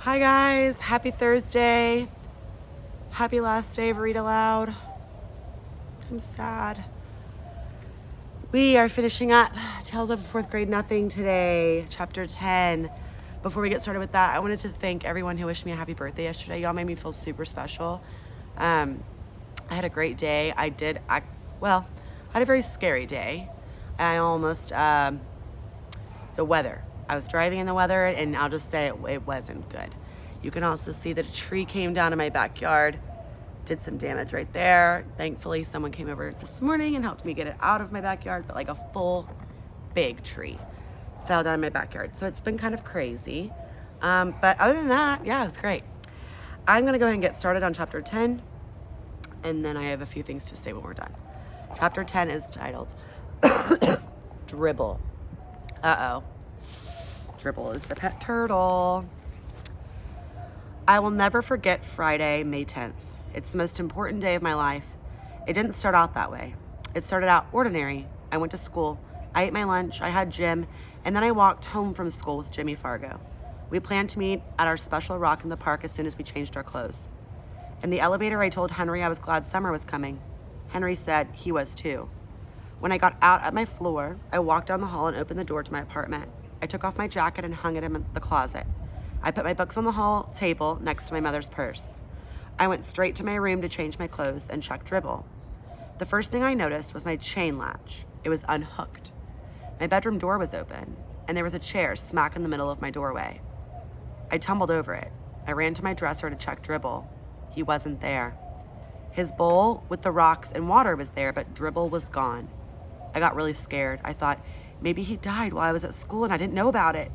Hi guys, happy Thursday. Happy last day of Read Aloud. I'm sad. We are finishing up Tales of Fourth Grade Nothing today, chapter 10. Before we get started with that, I wanted to thank everyone who wished me a happy birthday yesterday. Y'all made me feel super special. I had a great day. I had a very scary day. I almost, the weather. I was driving in the weather, and I'll just say it wasn't good. You can also see that a tree came down in my backyard, did some damage right there. Thankfully, someone came over this morning and helped me get it out of my backyard, but like a full big tree fell down in my backyard. So it's been kind of crazy. But other than that, yeah, it's great. I'm gonna go ahead and get started on chapter 10, and then I have a few things to say when we're done. Chapter 10 is titled Dribble. Dribble is the pet turtle. I will never forget Friday, May 10th. It's the most important day of my life. It didn't start out that way. It started out ordinary. I went to school. I ate my lunch. I had gym. And then I walked home from school with Jimmy Fargo. We planned to meet at our special rock in the park as soon as we changed our clothes. In the elevator, I told Henry I was glad summer was coming. Henry said he was too. When I got out at my floor, I walked down the hall and opened the door to my apartment. I took off my jacket and hung it in the closet. I put my books on the hall table next to my mother's purse. I went straight to my room to change my clothes and check Dribble. The first thing I noticed was my chain latch. It was unhooked. My bedroom door was open, and there was a chair smack in the middle of my doorway. I tumbled over it. I ran to my dresser to check Dribble. He wasn't there. His bowl with the rocks and water was there, but Dribble was gone. I got really scared. I thought maybe he died while I was at school and I didn't know about it.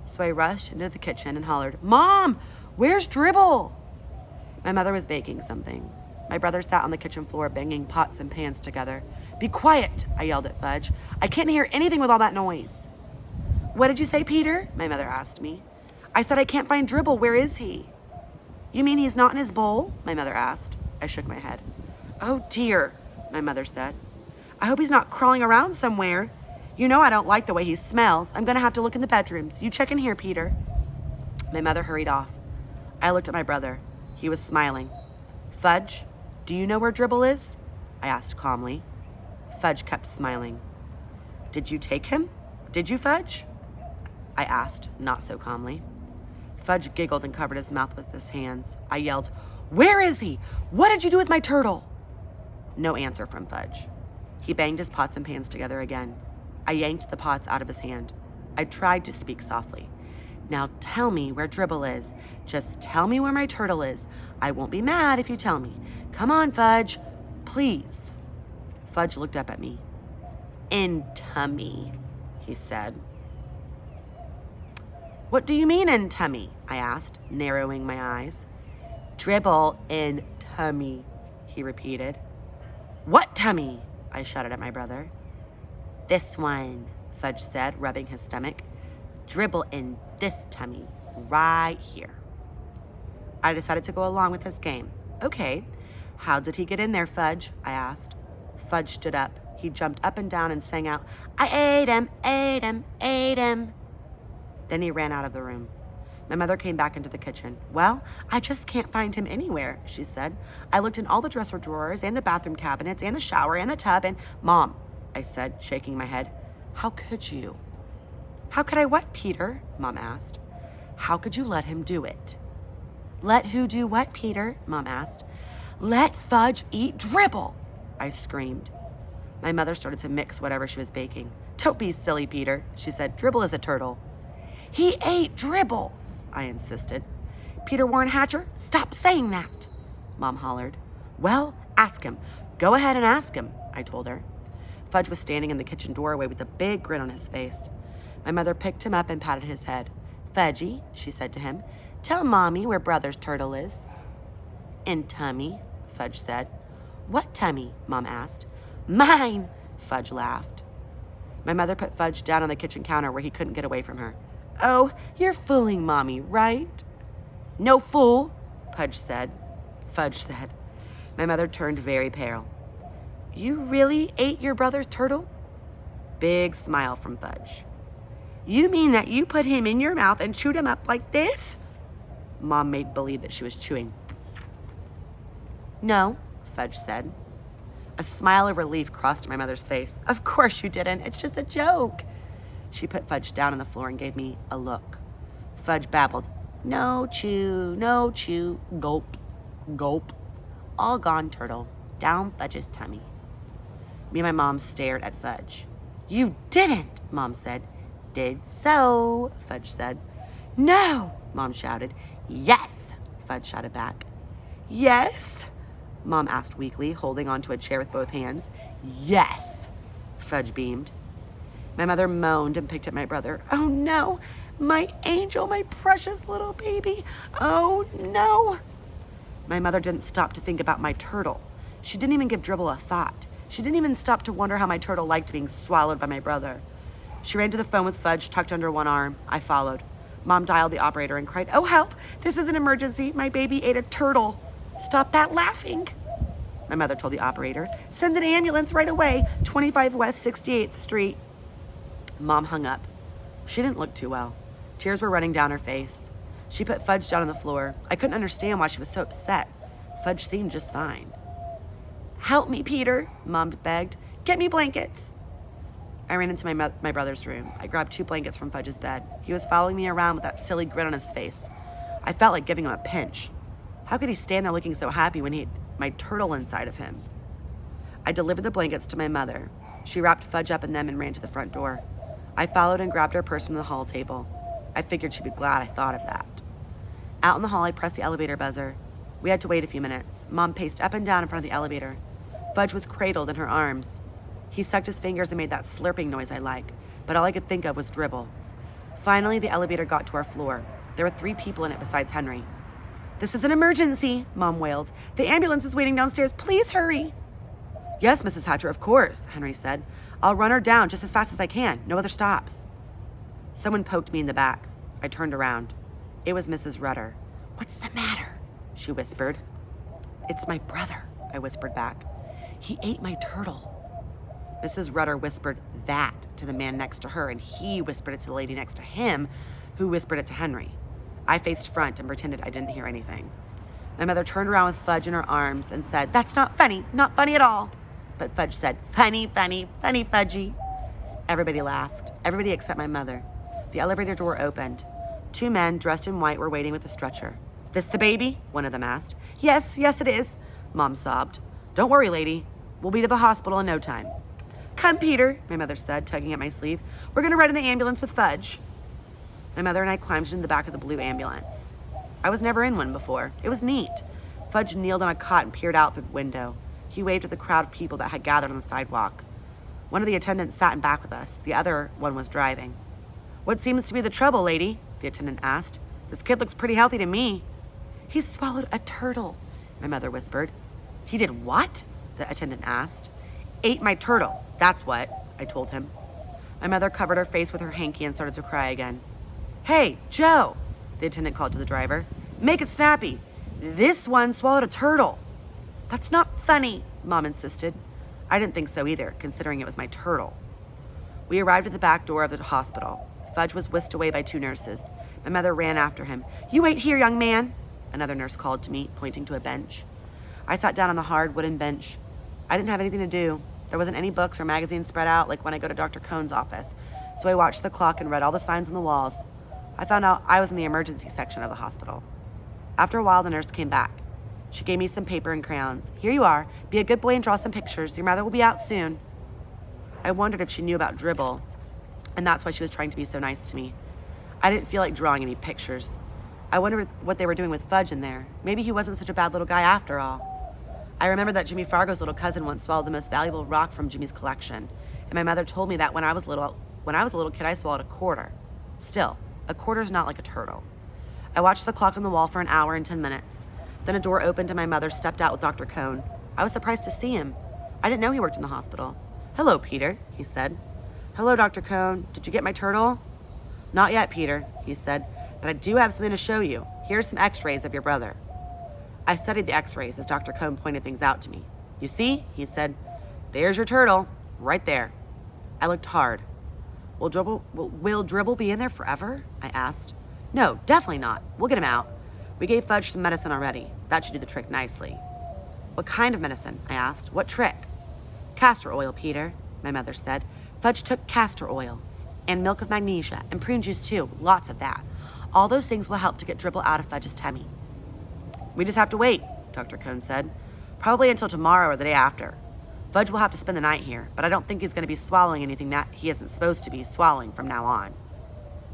So I rushed into the kitchen and hollered, "Mom, where's Dribble?" My mother was baking something. My brother sat on the kitchen floor banging pots and pans together. "Be quiet," I yelled at Fudge. "I can't hear anything with all that noise." "What did you say, Peter?" my mother asked me. "I said I can't find Dribble. Where is he?" "You mean he's not in his bowl?" my mother asked. I shook my head. "Oh dear," my mother said. "I hope he's not crawling around somewhere. You know I don't like the way he smells. I'm going to have to look in the bedrooms. You check in here, Peter." My mother hurried off. I looked at my brother. He was smiling. "Fudge, do you know where Dribble is?" I asked calmly. Fudge kept smiling. "Did you take him? Did you, Fudge?" I asked, not so calmly. Fudge giggled and covered his mouth with his hands. I yelled, "Where is he? What did you do with my turtle?" No answer from Fudge. He banged his pots and pans together again. I yanked the pots out of his hand. I tried to speak softly. "Now tell me where Dribble is. Just tell me where my turtle is. I won't be mad if you tell me. Come on, Fudge. Please." Fudge looked up at me. "In tummy," he said. "What do you mean in tummy?" I asked, narrowing my eyes. "Dribble in tummy," he repeated. "What tummy?" I shouted at my brother. "This one," Fudge said, rubbing his stomach. "Dribble in this tummy, right here." I decided to go along with his game. "Okay, how did he get in there, Fudge?" I asked. Fudge stood up. He jumped up and down and sang out, "I ate him, ate him, ate him." Then he ran out of the room. My mother came back into the kitchen. "Well, I just can't find him anywhere," she said. "I looked in all the dresser drawers and the bathroom cabinets and the shower and the tub and—" "Mom," I said, shaking my head, "how could you?" "How could I what, Peter?" Mom asked. "How could you let him do it?" "Let who do what, Peter?" Mom asked. "Let Fudge eat Dribble," I screamed. My mother started to mix whatever she was baking. "Don't be silly, Peter," she said. "Dribble is a turtle." "He ate Dribble," I insisted. "Peter Warren Hatcher, stop saying that," Mom hollered. "Well, ask him. Go ahead and ask him," I told her. Fudge was standing in the kitchen doorway with a big grin on his face. My mother picked him up and patted his head. "Fudgy," she said to him, "tell Mommy where Brother's turtle is." "In tummy," Fudge said. "What tummy?" Mom asked. "Mine," Fudge laughed. My mother put Fudge down on the kitchen counter where he couldn't get away from her. "Oh, you're fooling Mommy, right?" "No fool," Fudge said. My mother turned very pale. "You really ate your brother's turtle?" Big smile from Fudge. "You mean that you put him in your mouth and chewed him up like this?" Mom made believe that she was chewing. No, Fudge said. A smile of relief crossed my mother's face. Of course you didn't. It's just a joke. She put Fudge down on the floor and gave me a look. Fudge babbled. No chew, no chew. Gulp, gulp. All gone, turtle. Down Fudge's tummy. Me and my mom stared at Fudge. You didn't, Mom said. Did so, Fudge said. No, Mom shouted. Yes, Fudge shouted back. Yes, Mom asked weakly, holding onto a chair with both hands. Yes, Fudge beamed. My mother moaned and picked at my brother. Oh no, my angel, my precious little baby. Oh no. My mother didn't stop to think about my turtle. She didn't even give Dribble a thought. She didn't even stop to wonder how my turtle liked being swallowed by my brother. She ran to the phone with Fudge tucked under one arm. I followed. Mom dialed the operator and cried, oh help, this is an emergency. My baby ate a turtle. Stop that laughing. My mother told the operator, send an ambulance right away, 25 West 68th Street. Mom hung up. She didn't look too well. Tears were running down her face. She put Fudge down on the floor. I couldn't understand why she was so upset. Fudge seemed just fine. Help me, Peter, Mom begged. Get me blankets. I ran into my brother's room. I grabbed 2 blankets from Fudge's bed. He was following me around with that silly grin on his face. I felt like giving him a pinch. How could he stand there looking so happy when he had my turtle inside of him? I delivered the blankets to my mother. She wrapped Fudge up in them and ran to the front door. I followed and grabbed her purse from the hall table. I figured she'd be glad I thought of that. Out in the hall, I pressed the elevator buzzer. We had to wait a few minutes. Mom paced up and down in front of the elevator. Fudge was cradled in her arms. He sucked his fingers and made that slurping noise I like, but all I could think of was Dribble. Finally, the elevator got to our floor. There were 3 people in it besides Henry. This is an emergency, Mom wailed. The ambulance is waiting downstairs. Please hurry. Yes, Mrs. Hatcher, of course, Henry said. I'll run her down just as fast as I can. No other stops. Someone poked me in the back. I turned around. It was Mrs. Rudder. What's the matter? She whispered. It's my brother, I whispered back. He ate my turtle. Mrs. Rudder whispered that to the man next to her, and he whispered it to the lady next to him, who whispered it to Henry. I faced front and pretended I didn't hear anything. My mother turned around with Fudge in her arms and said, That's not funny at all. But Fudge said, Funny, funny, funny, Fudgy. Everybody laughed, everybody except my mother. The elevator door opened. 2 men dressed in white were waiting with a stretcher. This the baby? One of them asked. Yes, it is, Mom sobbed. Don't worry, lady. We'll be to the hospital in no time. Come, Peter, my mother said, tugging at my sleeve. We're going to ride in the ambulance with Fudge. My mother and I climbed into the back of the blue ambulance. I was never in one before. It was neat. Fudge kneeled on a cot and peered out through the window. He waved at the crowd of people that had gathered on the sidewalk. One of the attendants sat in back with us. The other one was driving. What seems to be the trouble, lady? The attendant asked. This kid looks pretty healthy to me. He swallowed a turtle, my mother whispered. He did what? The attendant asked. Ate my turtle, that's what, I told him. My mother covered her face with her hanky and started to cry again. Hey, Joe, the attendant called to the driver. Make it snappy. This one swallowed a turtle. That's not funny, Mom insisted. I didn't think so either, considering it was my turtle. We arrived at the back door of the hospital. Fudge was whisked away by 2 nurses. My mother ran after him. You wait here, young man, another nurse called to me, pointing to a bench. I sat down on the hard wooden bench. I didn't have anything to do. There wasn't any books or magazines spread out like when I go to Dr. Cohn's office, so I watched the clock and read all the signs on the walls. I found out I was in the emergency section of the hospital. After a while, the nurse came back. She gave me some paper and crayons. Here you are. Be a good boy and draw some pictures. Your mother will be out soon. I wondered if she knew about Dribble, and that's why she was trying to be so nice to me. I didn't feel like drawing any pictures. I wondered what they were doing with Fudge in there. Maybe he wasn't such a bad little guy after all. I remember that Jimmy Fargo's little cousin once swallowed the most valuable rock from Jimmy's collection, and my mother told me that when I was a little kid, I swallowed a quarter. Still, a quarter's not like a turtle. I watched the clock on the wall for an hour and 10 minutes. Then a door opened and my mother stepped out with Dr. Cohn. I was surprised to see him. I didn't know he worked in the hospital. Hello, Peter, he said. Hello, Dr. Cohn. Did you get my turtle? Not yet, Peter, he said, but I do have something to show you. Here's some x-rays of your brother. I studied the x-rays as Dr. Cohn pointed things out to me. You see, he said, there's your turtle, right there. I looked hard. Will Dribble be in there forever? I asked. No, definitely not. We'll get him out. We gave Fudge some medicine already. That should do the trick nicely. What kind of medicine? I asked. What trick? Castor oil, Peter, my mother said. Fudge took castor oil and milk of magnesia and prune juice too. Lots of that. All those things will help to get Dribble out of Fudge's tummy. We just have to wait, Dr. Cohn said. Probably until tomorrow or the day after. Fudge will have to spend the night here, but I don't think he's going to be swallowing anything that he isn't supposed to be swallowing from now on.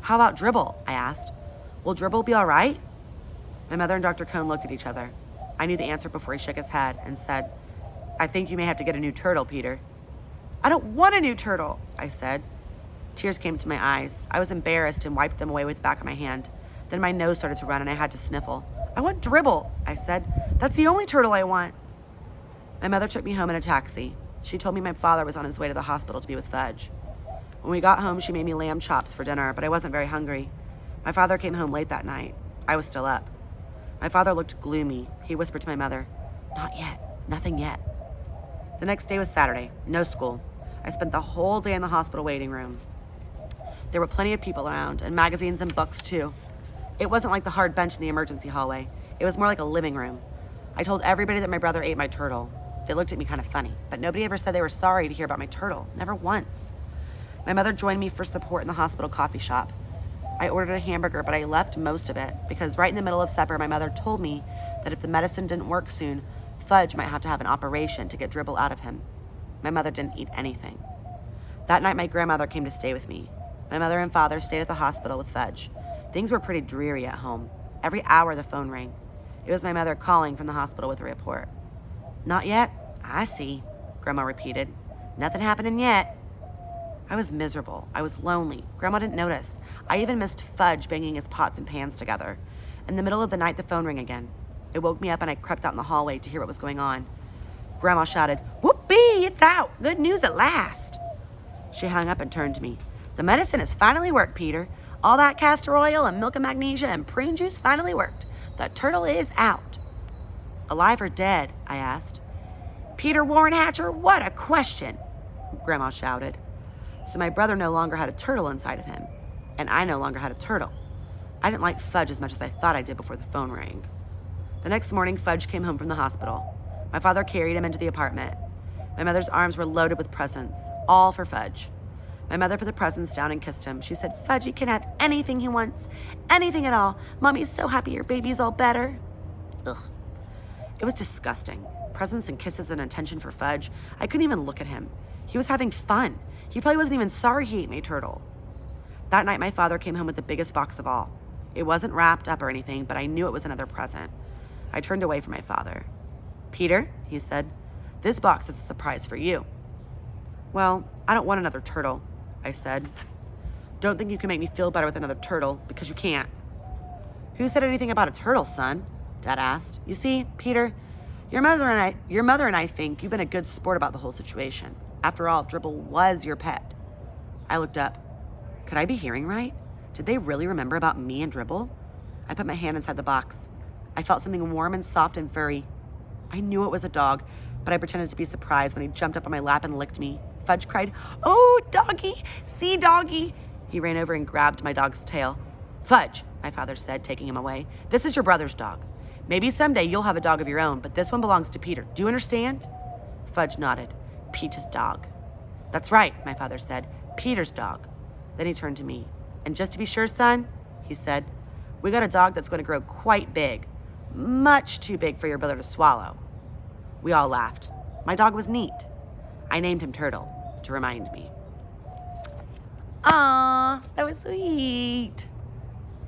How about Dribble? I asked. Will Dribble be all right? My mother and Dr. Cohn looked at each other. I knew the answer before he shook his head and said, I think you may have to get a new turtle, Peter. I don't want a new turtle, I said. Tears came to my eyes. I was embarrassed and wiped them away with the back of my hand. Then my nose started to run and I had to sniffle. I want Dribble, I said. That's the only turtle I want. My mother took me home in a taxi. She told me my father was on his way to the hospital to be with Fudge. When we got home, she made me lamb chops for dinner, but I wasn't very hungry. My father came home late that night. I was still up. My father looked gloomy. He whispered to my mother, Not yet. Nothing yet. The next day was Saturday. No school. I spent the whole day in the hospital waiting room. There were plenty of people around, and magazines and books, too. It wasn't like the hard bench in the emergency hallway. It was more like a living room. I told everybody that my brother ate my turtle. They looked at me kind of funny, but nobody ever said they were sorry to hear about my turtle. Never once. My mother joined me for support in the hospital coffee shop. I ordered a hamburger, but I left most of it because right in the middle of supper, my mother told me that if the medicine didn't work soon, Fudge might have to have an operation to get Dribble out of him. My mother didn't eat anything. That night, my grandmother came to stay with me. My mother and father stayed at the hospital with Fudge. Things were pretty dreary at home. Every hour, the phone rang. It was my mother calling from the hospital with a report. Not yet? I see, Grandma repeated. Nothing happening yet. I was miserable. I was lonely. Grandma didn't notice. I even missed Fudge banging his pots and pans together. In the middle of the night, the phone rang again. It woke me up and I crept out in the hallway to hear what was going on. Grandma shouted, Whoopee, it's out. Good news at last. She hung up and turned to me. The medicine has finally worked, Peter. All that castor oil and milk of magnesia and prune juice finally worked. The turtle is out. Alive or dead? I asked. Peter Warren Hatcher, what a question, Grandma shouted. So my brother no longer had a turtle inside of him, and I no longer had a turtle. I didn't like Fudge as much as I thought I did before the phone rang. The next morning, Fudge came home from the hospital. My father carried him into the apartment. My mother's arms were loaded with presents, all for Fudge. My mother put the presents down and kissed him. She said, Fudgy can have anything he wants, anything at all. Mommy's so happy your baby's all better. Ugh. It was disgusting. Presents and kisses and attention for Fudge. I couldn't even look at him. He was having fun. He probably wasn't even sorry he ate my turtle. That night, my father came home with the biggest box of all. It wasn't wrapped up or anything, but I knew it was another present. I turned away from my father. Peter, he said, this box is a surprise for you. Well, I don't want another turtle, I said. Don't think you can make me feel better with another turtle, because you can't. Who said anything about a turtle, son? Dad asked. You see, Peter, your mother and I think you've been a good sport about the whole situation. After all, Dribble was your pet. I looked up. Could I be hearing right? Did they really remember about me and Dribble? I put my hand inside the box. I felt something warm and soft and furry. I knew it was a dog, but I pretended to be surprised when he jumped up on my lap and licked me. Fudge cried, Oh, doggy, see doggy. He ran over and grabbed my dog's tail. Fudge, my father said, taking him away. This is your brother's dog. Maybe someday you'll have a dog of your own, but this one belongs to Peter. Do you understand? Fudge nodded. Peter's dog. That's right, my father said. Peter's dog. Then he turned to me. And just to be sure, son, he said, we got a dog that's going to grow quite big. Much too big for your brother to swallow. We all laughed. My dog was neat. I named him Turtle to remind me. Aw, that was sweet.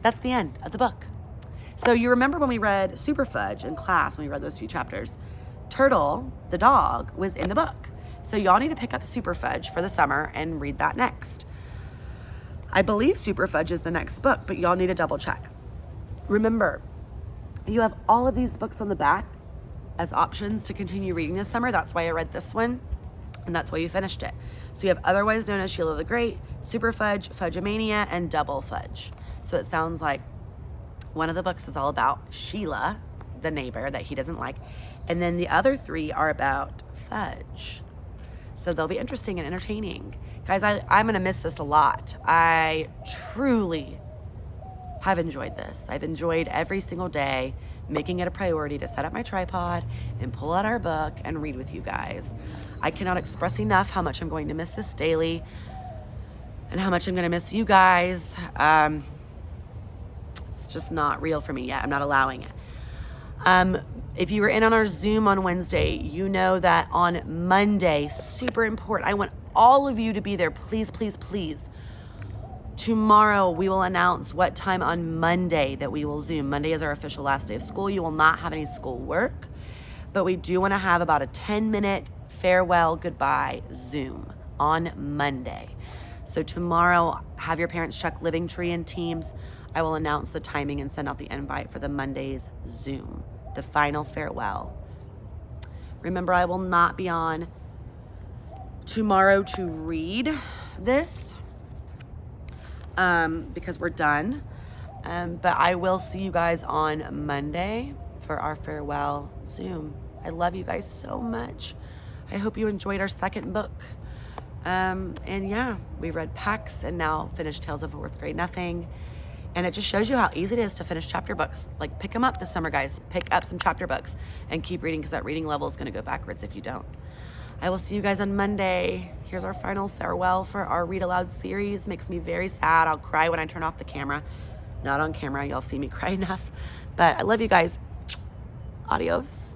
That's the end of the book. So you remember when we read Super Fudge in class, when we read those few chapters, Turtle, the dog, was in the book. So y'all need to pick up Super Fudge for the summer and read that next. I believe Super Fudge is the next book, but y'all need to double check. Remember, you have all of these books on the back as options to continue reading this summer. That's why I read this one, and that's why you finished it. So you have Otherwise Known as Sheila the Great, Super Fudge, Fudgemania, and Double Fudge. So it sounds like one of the books is all about Sheila, the neighbor that he doesn't like, and then the other three are about Fudge. So they'll be interesting and entertaining. Guys, I'm going to miss this a lot. I truly have enjoyed this. I've enjoyed every single day making it a priority to set up my tripod and pull out our book and read with you guys. I cannot express enough how much I'm going to miss this daily and how much I'm going to miss you guys. It's just not real for me yet. I'm not allowing it. If you were in on our Zoom on Wednesday, you know that on Monday, super important, I want all of you to be there. Please, please, please. Tomorrow, we will announce what time on Monday that we will Zoom. Monday is our official last day of school. You will not have any school work, but we do want to have about a 10-minute farewell goodbye Zoom on Monday. So tomorrow, have your parents check Living Tree and Teams. I will announce the timing and send out the invite for the Monday's Zoom, the final farewell. Remember, I will not be on tomorrow to read this because we're done. But I will see you guys on Monday for our farewell Zoom. I love you guys so much. I hope you enjoyed our second book. And yeah, we read Pax and now finished Tales of a Fourth Grade Nothing. And it just shows you how easy it is to finish chapter books. Like, pick them up this summer, guys. Pick up some chapter books and keep reading, because that reading level is going to go backwards if you don't. I will see you guys on Monday. Here's our final farewell for our Read Aloud series. Makes me very sad. I'll cry when I turn off the camera. Not on camera. Y'all have seen me cry enough. But I love you guys. Adios.